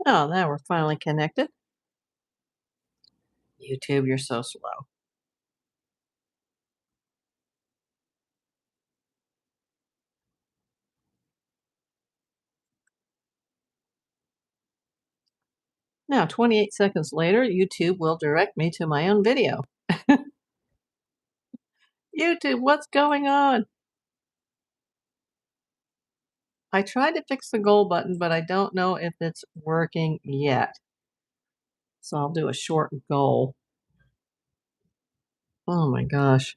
Oh, now we're finally connected. YouTube, you're so slow. Now, 28 seconds later, YouTube will direct me to my own video. YouTube, what's going on? I tried to fix the goal button, but I don't know if it's working yet. So I'll do a short goal. Oh my gosh.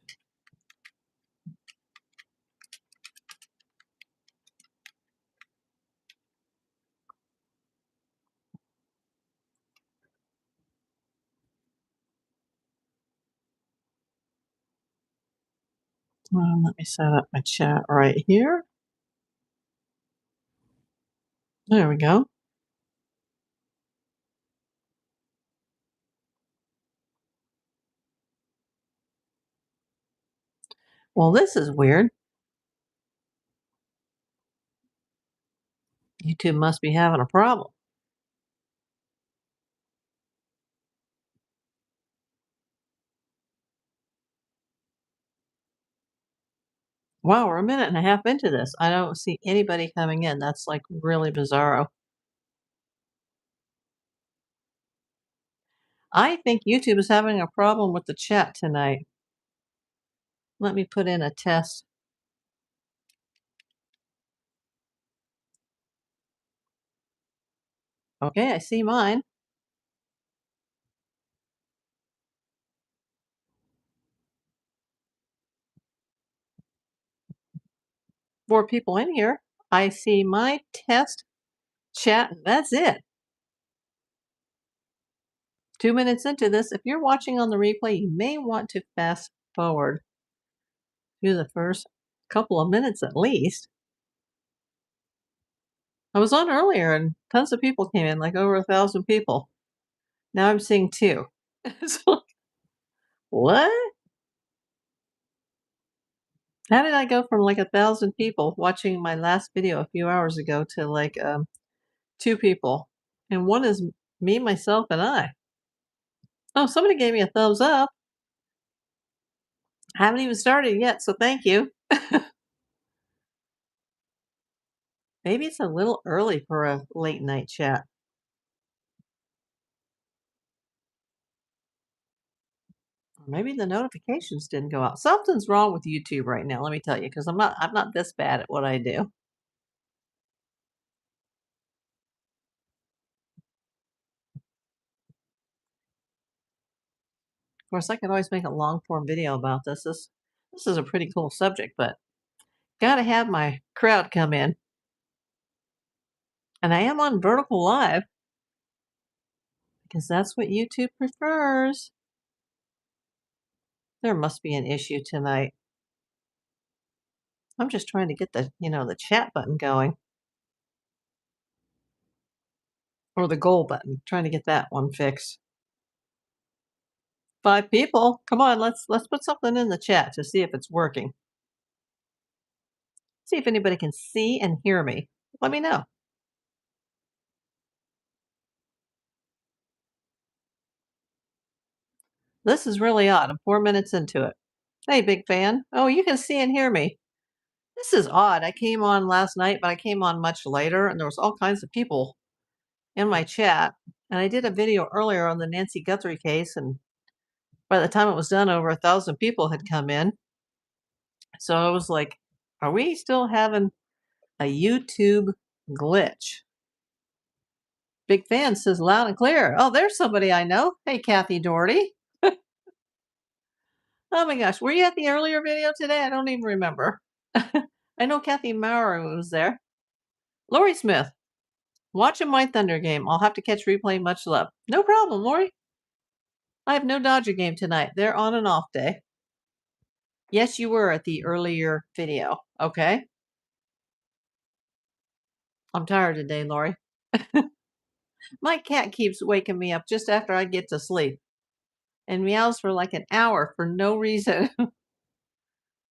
Let me set up my chat right here. There we go. Well, this is weird. YouTube must be having a problem. Wow, we're a minute and a half into this. I don't see anybody coming in. That's like really bizarro. I think YouTube is having a problem with the chat tonight. Let me put in a test. Okay, I see mine. 4 people in here. I see my test chat, and that's it. 2 minutes into this. If you're watching on the replay, you may want to fast forward through the first couple of minutes at least. I was on earlier and tons of people came in, like over 1,000 people. Now I'm seeing 2. It's like, what? How did I go from like 1,000 people watching my last video a few hours ago to like 2 people? And one is me, myself, and I. Oh, somebody gave me a thumbs up. I haven't even started yet, so thank you. Maybe it's a little early for a late night chat. Or maybe the notifications didn't go out. Something's wrong with YouTube right now, let me tell you, because I'm not this bad at what I do. Of course, I could always make a long form video about this. This is a pretty cool subject, but gotta have my crowd come in. And I am on vertical live because that's what YouTube prefers. There must be an issue tonight. I'm just trying to get the chat button going. Or the goal button. Trying to get that one fixed. 5 people. Come on, let's put something in the chat to see if it's working. See if anybody can see and hear me. Let me know. This is really odd. I'm 4 minutes into it. Hey, big fan. Oh, you can see and hear me. This is odd. I came on last night, but I came on much later, and there was all kinds of people in my chat. And I did a video earlier on the Nancy Guthrie case, and by the time it was done, over 1,000 people had come in. So I was like, are we still having a YouTube glitch? Big fan says loud and clear. Oh, there's somebody I know. Hey, Kathy Doherty. Oh my gosh, were you at the earlier video today? I don't even remember. I know Kathy Maurer was there. Lori Smith, watching my Thunder game. I'll have to catch replay. Much love. No problem, Lori. I have no Dodger game tonight. They're on an off day. Yes, you were at the earlier video. Okay. I'm tired today, Lori. My cat keeps waking me up just after I get to sleep and meows for like an hour for no reason.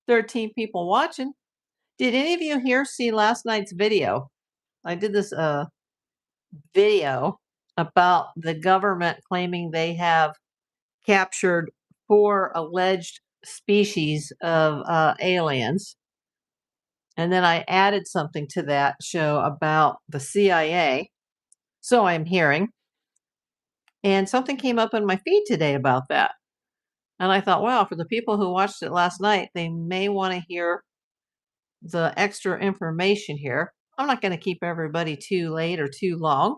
13 people watching. Did any of you here see last night's video? I did this video about the government claiming they have captured 4 alleged species of aliens. And then I added something to that show about the CIA. So I'm hearing. And something came up in my feed today about that. And I thought, wow, for the people who watched it last night, they may want to hear the extra information here. I'm not going to keep everybody too late or too long.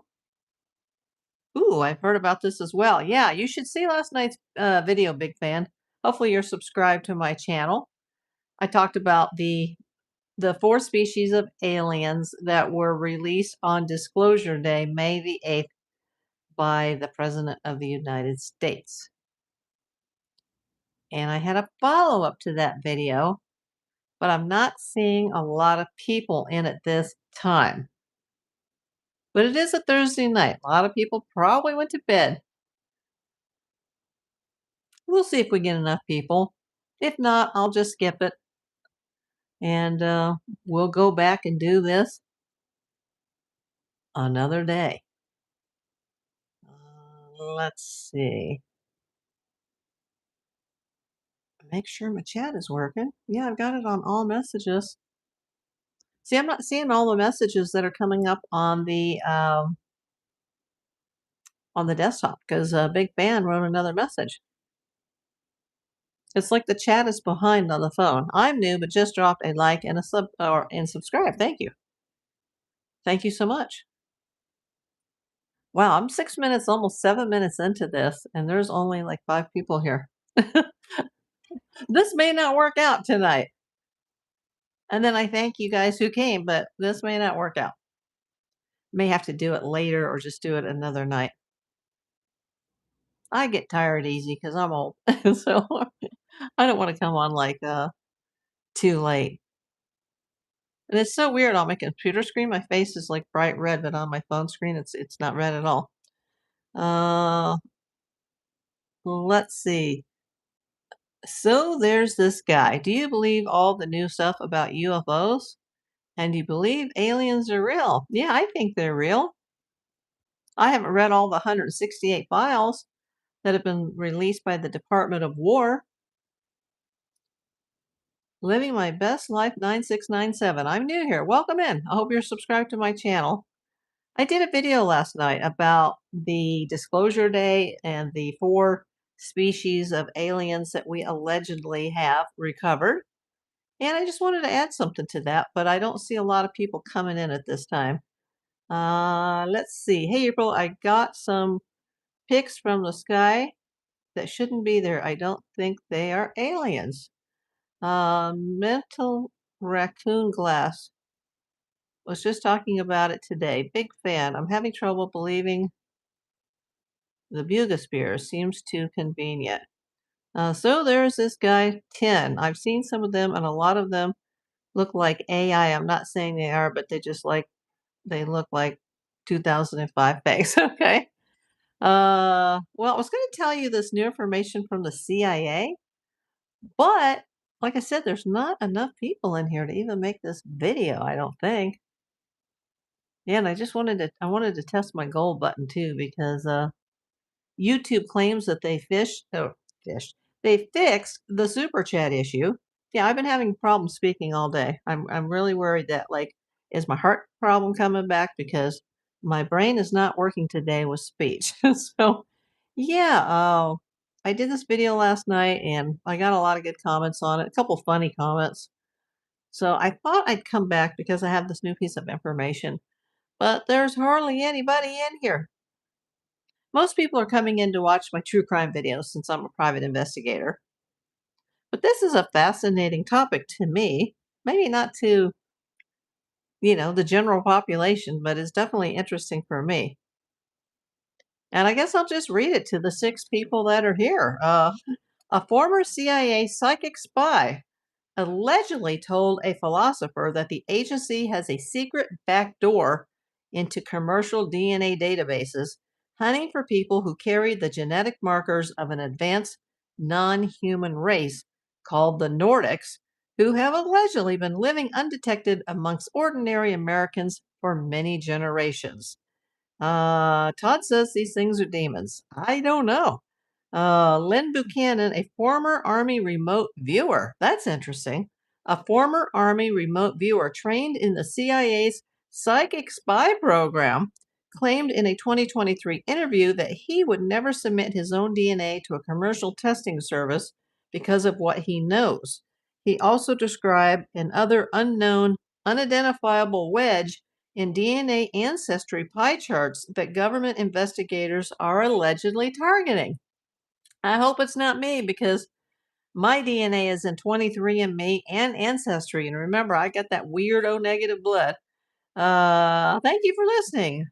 Ooh, I've heard about this as well. Yeah, you should see last night's video, big fan. Hopefully you're subscribed to my channel. I talked about the 4 species of aliens that were released on Disclosure Day, May the 8th, by the President of the United States. And I had a follow-up to that video, but I'm not seeing a lot of people in it this time. But it is a Thursday night. A lot of people probably went to bed. We'll see if we get enough people. If not, I'll just skip it. And we'll go back and do this another day. Let's see. Make sure my chat is working. Yeah, I've got it on all messages. See, I'm not seeing all the messages that are coming up on the desktop because Big Fan wrote another message. It's like the chat is behind on the phone. I'm new, but just dropped a like and and subscribe. Thank you. Thank you so much. Wow, I'm 6 minutes, almost 7 minutes into this, and there's only like 5 people here. This may not work out tonight. And then I thank you guys who came, but this may not work out. May have to do it later or just do it another night. I get tired easy because I'm old. So I don't want to come on like too late. And it's so weird on my computer screen, my face is like bright red, but on my phone screen it's not red at all. Uh let's see. So there's this guy. Do you believe all the new stuff about UFOs? And do you believe aliens are real? Yeah, I think they're real. I haven't read all the 168 files that have been released by the Department of War. Living my best life 9697. I'm new here. Welcome in. I hope you're subscribed to my channel. I did a video last night about the Disclosure Day and the 4 species of aliens that we allegedly have recovered. And I just wanted to add something to that, but I don't see a lot of people coming in at this time. Let's see. Hey, April, I got some pics from the sky that shouldn't be there. I don't think they are aliens. Mental Raccoon Glass was just talking about it today. Big fan. I'm having trouble believing the Bugosphere seems too convenient. So there's this guy, 10. I've seen some of them, and a lot of them look like AI. I'm not saying they are, but they look like 2005 fakes. Okay. Well, I was going to tell you this new information from the CIA, but like I said, there's not enough people in here to even make this video, I don't think. Yeah, and I wanted to test my gold button too because YouTube claims that they fixed the super chat issue. Yeah, I've been having problems speaking all day. I'm really worried that like is my heart problem coming back because my brain is not working today with speech. So yeah, I did this video last night and I got a lot of good comments on it, a couple funny comments. So I thought I'd come back because I have this new piece of information, but there's hardly anybody in here. Most people are coming in to watch my true crime videos since I'm a private investigator. But this is a fascinating topic to me. Maybe not to, the general population, but it's definitely interesting for me. And I guess I'll just read it to the 6 people that are here. A former CIA psychic spy allegedly told a philosopher that the agency has a secret backdoor into commercial DNA databases, hunting for people who carry the genetic markers of an advanced non-human race called the Nordics, who have allegedly been living undetected amongst ordinary Americans for many generations. Todd says these things are demons. I don't know. Lynn Buchanan, a former Army remote viewer. That's interesting. A former Army remote viewer trained in the CIA's psychic spy program claimed in a 2023 interview that he would never submit his own DNA to a commercial testing service because of what he knows. He also described an other unknown, unidentifiable wedge in DNA ancestry pie charts that government investigators are allegedly targeting. I hope it's not me because my DNA is in 23andMe and Ancestry. And remember, I got that weird O negative blood. Thank you for listening.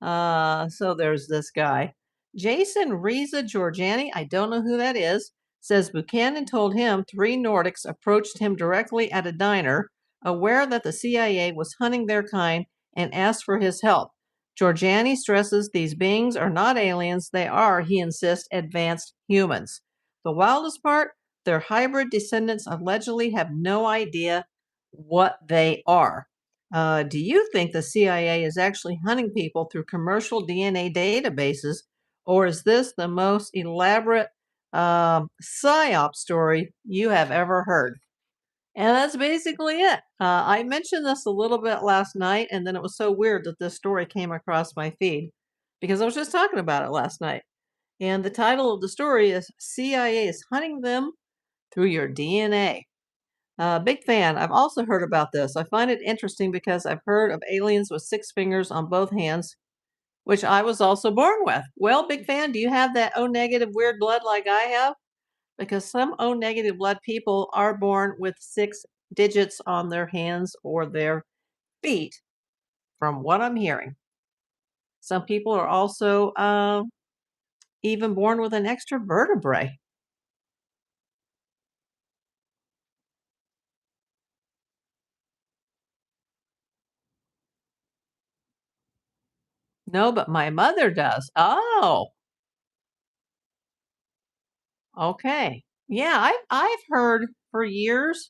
So there's this guy. Jason Riza Georgiani, I don't know who that is, says Buchanan told him three Nordics approached him directly at a diner, aware that the CIA was hunting their kind, and asked for his help. Georgiani stresses these beings are not aliens, they are, he insists, advanced humans. The wildest part, their hybrid descendants allegedly have no idea what they are. Do you think the CIA is actually hunting people through commercial DNA databases, or is this the most elaborate psyop story you have ever heard? And that's basically it. I mentioned this a little bit last night, and then it was so weird that this story came across my feed because I was just talking about it last night. And the title of the story is CIA is hunting them through your DNA. Big fan. I've also heard about this. I find it interesting because I've heard of aliens with six fingers on both hands, which I was also born with. Well, big fan, do you have that O negative weird blood like I have? Because some O negative blood people are born with six digits on their hands or their feet, from what I'm hearing. Some people are also even born with an extra vertebrae. No, but my mother does. Oh, okay. Yeah, I've heard for years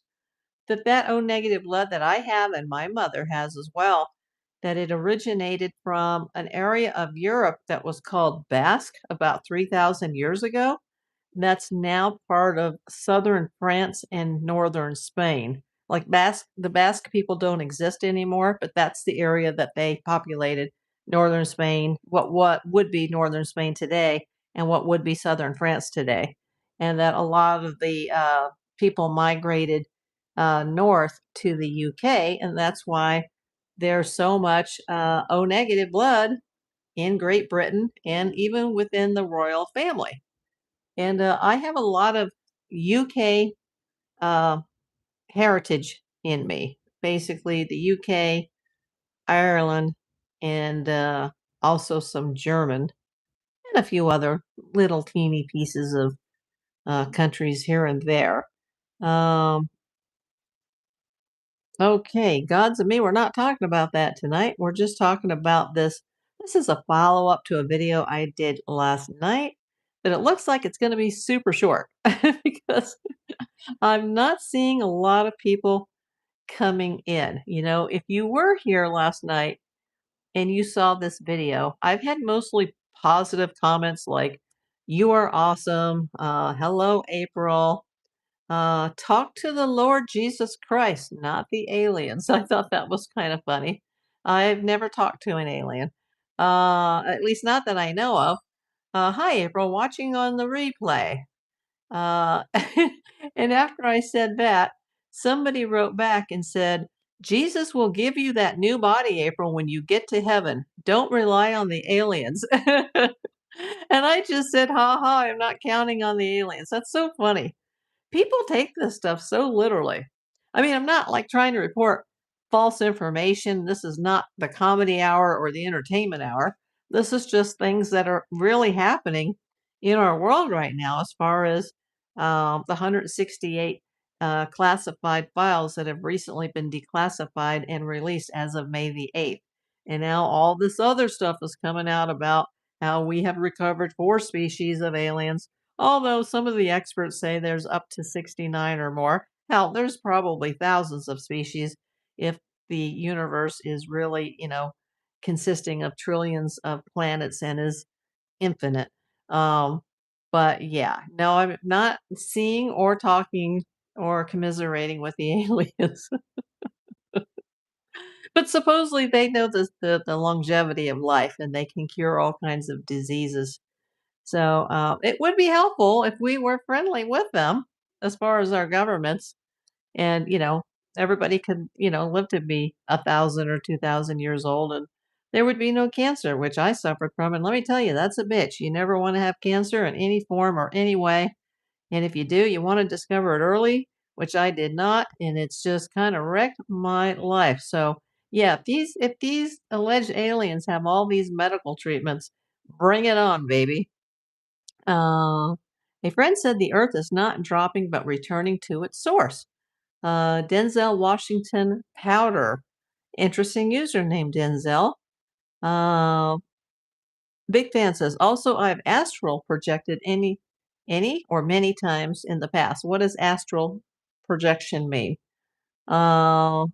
that O negative blood that I have and my mother has as well, that it originated from an area of Europe that was called Basque about 3,000 years ago. That's now part of southern France and northern Spain. Like the Basque people don't exist anymore, but that's the area that they populated. Northern Spain, what would be northern Spain today, and what would be southern France today, and that a lot of the people migrated north to the UK, and that's why there's so much O negative blood in Great Britain and even within the royal family. And I have a lot of UK uh, heritage in me. Basically, the UK, Ireland, and also some German and a few other little teeny pieces of countries here and there. Um, okay, gods and me, we're not talking about that tonight. We're just talking about this. This is a follow up to a video I did last night, but it looks like it's going to be super short because I'm not seeing a lot of people coming in. You know, if you were here last night and you saw this video, I've had mostly positive comments like, you are awesome. Hello, April. Talk to the Lord Jesus Christ, not the aliens. I thought that was kind of funny. I've never talked to an alien, at least not that I know of. Hi, April, watching on the replay. Uh, and after I said that, somebody wrote back and said, Jesus will give you that new body, April, when you get to heaven. Don't rely on the aliens. And I just said, ha ha, I'm not counting on the aliens. That's so funny. People take this stuff so literally. I mean, I'm not like trying to report false information. This is not the comedy hour or the entertainment hour. This is just things that are really happening in our world right now, as far as the 168 classified files that have recently been declassified and released as of May the 8th. And now all this other stuff is coming out about how we have recovered 4 species of aliens, although some of the experts say there's up to 69 or more. Hell, there's probably thousands of species if the universe is really, consisting of trillions of planets and is infinite. Um, but yeah, no, I'm not seeing or talking or commiserating with the aliens. But supposedly they know the longevity of life and they can cure all kinds of diseases. So it would be helpful if we were friendly with them as far as our governments. And, everybody could, live to be 1,000 or 2,000 years old and there would be no cancer, which I suffered from. And let me tell you, that's a bitch. You never want to have cancer in any form or any way. And if you do, you want to discover it early, which I did not. And it's just kind of wrecked my life. So, yeah, if these alleged aliens have all these medical treatments, bring it on, baby. Uh, a friend said the Earth is not dropping, but returning to its source. Denzel Washington Powder. Interesting username, Denzel. Uh, Big fan says, also, I've astral projected any or many times in the past. What does astral projection mean? Uh,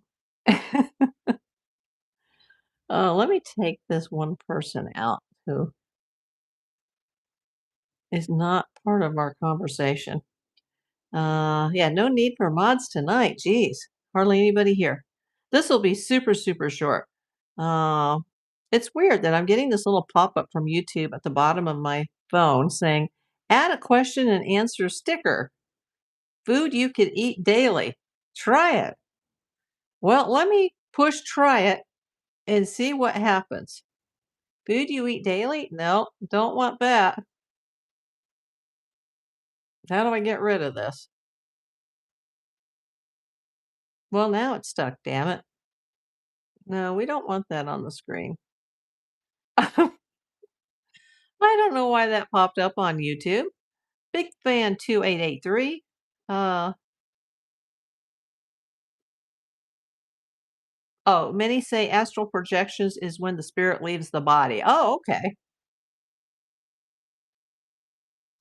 let me take this one person out who is not part of our conversation. Yeah, no need for mods tonight. Geez, hardly anybody here. This will be super, super short. Uh, it's weird that I'm getting this little pop up from YouTube at the bottom of my phone saying, add a question and answer sticker. Food you could eat daily. Try it. Well, let me push try it and see what happens. Food you eat daily? No, don't want that. How do I get rid of this? Well, now it's stuck, damn it. No, we don't want that on the screen. I don't know why that popped up on YouTube. Big fan 2883. Uh, oh, many say astral projections is when the spirit leaves the body. Oh, okay.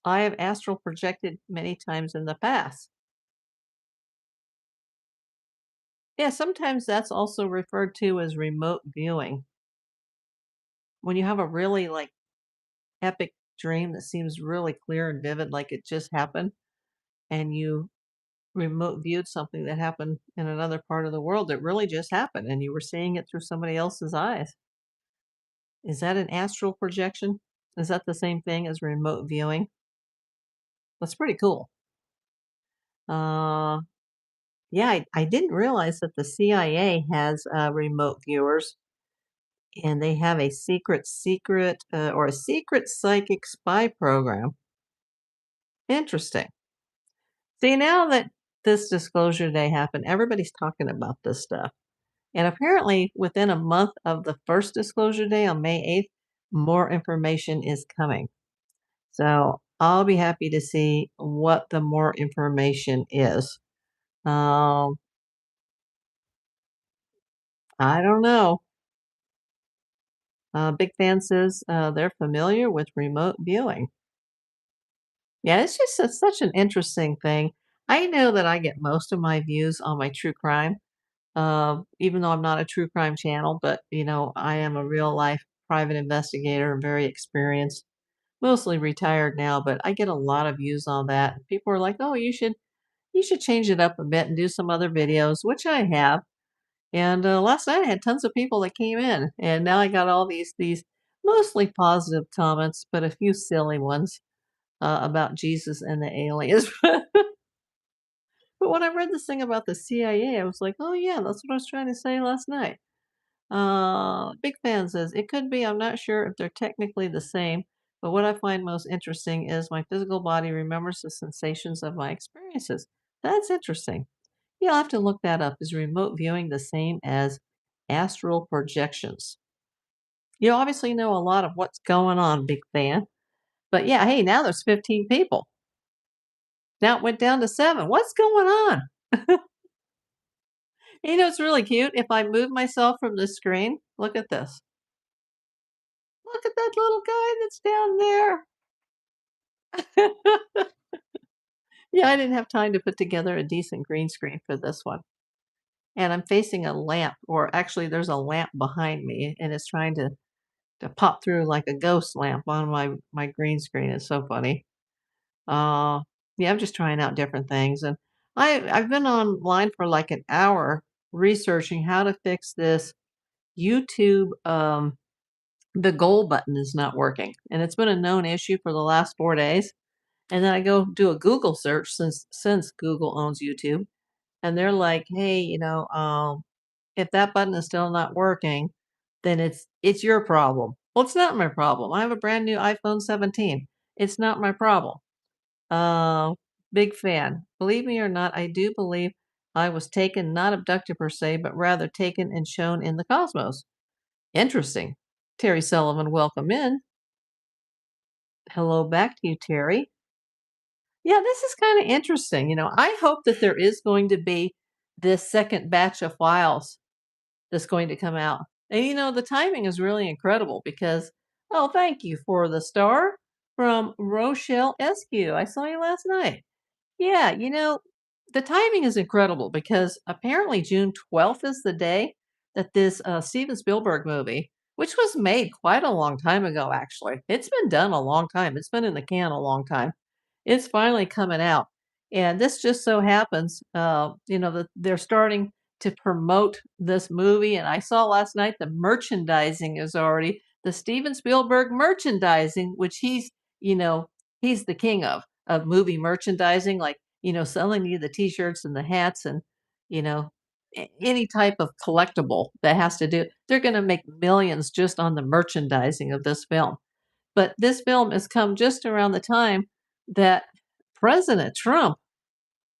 I have astral projected many times in the past. Yeah, sometimes that's also referred to as remote viewing. When you have a really like epic dream that seems really clear and vivid, like it just happened, and you remote viewed something that happened in another part of the world that really just happened, and you were seeing it through somebody else's eyes. Is that an astral projection? Is that the same thing as remote viewing? That's pretty cool. Uh, yeah, I didn't realize that the CIA has remote viewers and they have a or a secret psychic spy program. Interesting. See, now that this disclosure day happened, everybody's talking about this stuff. And apparently, within a month of the first disclosure day on May 8th, more information is coming. So I'll be happy to see what the more information is. Um, I don't know. Big Fan says they're familiar with remote viewing. Yeah, it's just such an interesting thing. I know that I get most of my views on my true crime, even though I'm not a true crime channel, but I am a real life private investigator and very experienced, mostly retired now, but I get a lot of views on that. People are like, "Oh, you should change it up a bit and do some other videos," which I have. And last night I had tons of people that came in, and now I got all these mostly positive comments, but a few silly ones about Jesus and the aliens. But when I read this thing about the CIA, I was like, "Oh yeah, that's what I was trying to say last night." Big Fan says it could be. I'm not sure if they're technically the same, but what I find most interesting is my physical body remembers the sensations of my experiences. That's interesting. You'll have to look that up. Is remote viewing the same as astral projections? You obviously know a lot of what's going on, Big Fan. But yeah, hey, now there's 15 people. Now it went down to 7. What's going on? It's really cute. If I move myself from the screen, look at this. Look at that little guy that's down there. Yeah, I didn't have time to put together a decent green screen for this one. and I'm facing a lamp, or actually there's a lamp behind me, and it's trying to pop through like a ghost lamp on my green screen. It's so funny. Uh, yeah, I'm just trying out different things, and I've been online for like an hour researching how to fix this YouTube. The goal button is not working, and it's been a known issue for the last 4 days. And then I go do a Google search since Google owns YouTube, and they're like, "Hey, if that button is still not working, then it's your problem." Well, it's not my problem. I have a brand new iPhone 17. It's not my problem. Uh, Big fan. Believe me or not, I do believe I was taken, not abducted per se, but rather taken and shown in the cosmos. Interesting. Terry Sullivan, welcome in. Hello back to you, Terry. Yeah, this is kind of interesting. I hope that there is going to be this second batch of files that's going to come out. And the timing is really incredible because, oh, thank you for the star from Rochelle SQ. I saw you last night. Yeah, the timing is incredible because apparently June 12th is the day that this Steven Spielberg movie, which was made quite a long time ago, actually, it's been done a long time. It's been in the can a long time. It's finally coming out. And this just so happens, that they're starting to promote this movie. And I saw last night the merchandising is already the Steven Spielberg merchandising, which you know, he's the king of movie merchandising, like, selling you the t-shirts and the hats and, you know, any type of collectible that has to do. They're going to make millions just on the merchandising of this film. But this film has come just around the time that President Trump,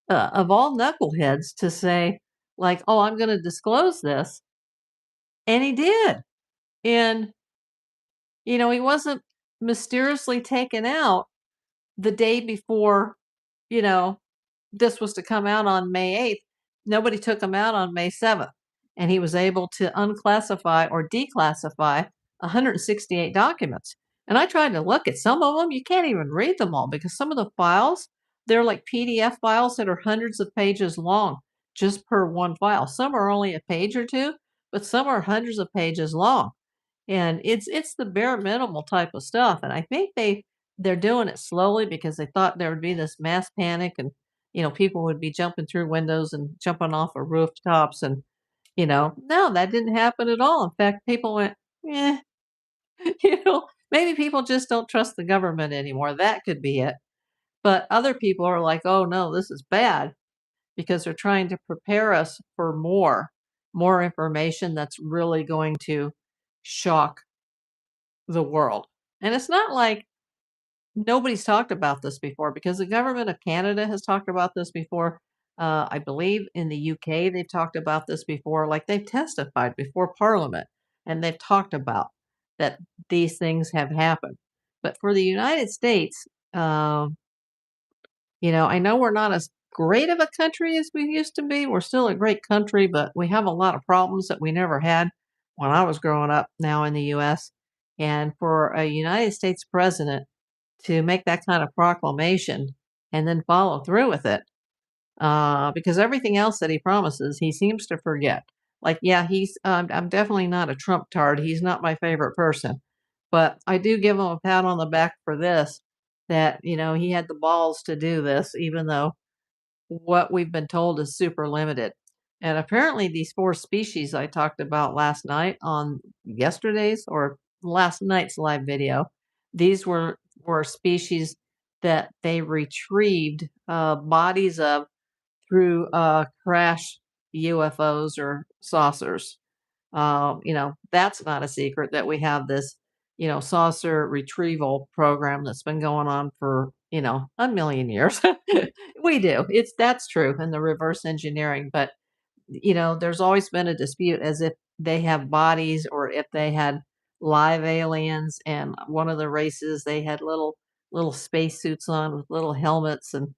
of all knuckleheads, to say, like, oh, I'm going to disclose this. And he did. And, he wasn't mysteriously taken out the day before, you know, this was to come out on May 8th. Nobody took him out on May 7th. And he was able to unclassify or declassify 168 documents. And I tried to look at some of them. You can't even read them all because some of the files, they're like PDF files that are hundreds of pages long just per one file. Some are only a page or two, but some are hundreds of pages long. And it's the bare minimal type of stuff, and I think they're doing it slowly because they thought there would be this mass panic and, people would be jumping through windows and jumping off of rooftops and, no, that didn't happen at all. In fact, people went, "Eh," maybe people just don't trust the government anymore. That could be it. But other people are like, "Oh, no, this is bad," because they're trying to prepare us for more information that's really going to shock the world. And it's not like nobody's talked about this before because the government of Canada has talked about this before. I believe in the UK, they've talked about this before. Like they've testified before Parliament and they've talked about that these things have happened. But for the United States, um, I know we're not as great of a country as we used to be. We're still a great country, but we have a lot of problems that we never had when I was growing up now in the US. And for a United States president to make that kind of proclamation and then follow through with it, because everything else that he promises, he seems to forget. Like, yeah, I'm definitely not a Trump tard. He's not my favorite person. But I do give him a pat on the back for this, that, he had the balls to do this, even though what we've been told is super limited. And apparently, these four species I talked about last night on yesterday's or last night's live video, these were species that they retrieved bodies of through crash UFOs or saucers. That's not a secret that we have this, saucer retrieval program that's been going on for, a million years. We do. That's true in the reverse engineering, but there's always been a dispute as if they have bodies or if they had live aliens. And one of the races, they had little space suits on with little helmets and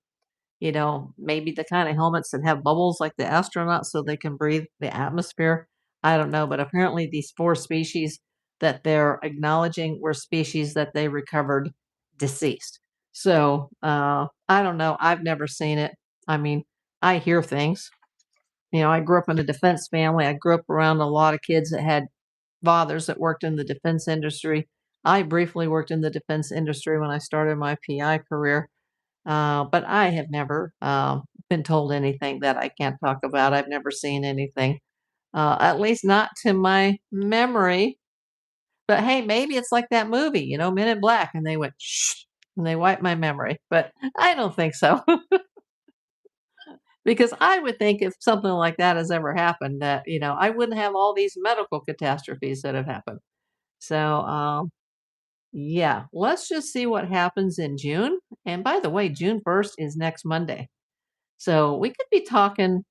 maybe the kind of helmets that have bubbles like the astronauts so they can breathe the atmosphere. I don't know, but apparently these four species that they're acknowledging were species that they recovered deceased. So I don't know. I've never seen it. I mean, I hear things. I grew up in a defense family. I grew up around a lot of kids that had fathers that worked in the defense industry. I briefly worked in the defense industry when I started my PI career, but I have never been told anything that I can't talk about. I've never seen anything, at least not to my memory. But hey, maybe it's like that movie, Men in Black, and they went shh, and they wiped my memory. But I don't think so. Because I would think if something like that has ever happened, that I wouldn't have all these medical catastrophes that have happened. So, yeah, let's just see what happens in June. And by the way, June 1st is next Monday. So we could be talking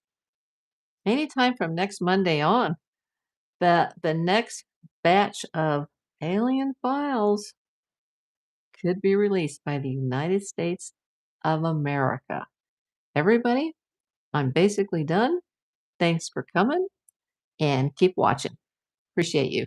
anytime from next Monday on that the next batch of alien files could be released by the United States of America. Everybody, I'm basically done. Thanks for coming and keep watching. Appreciate you.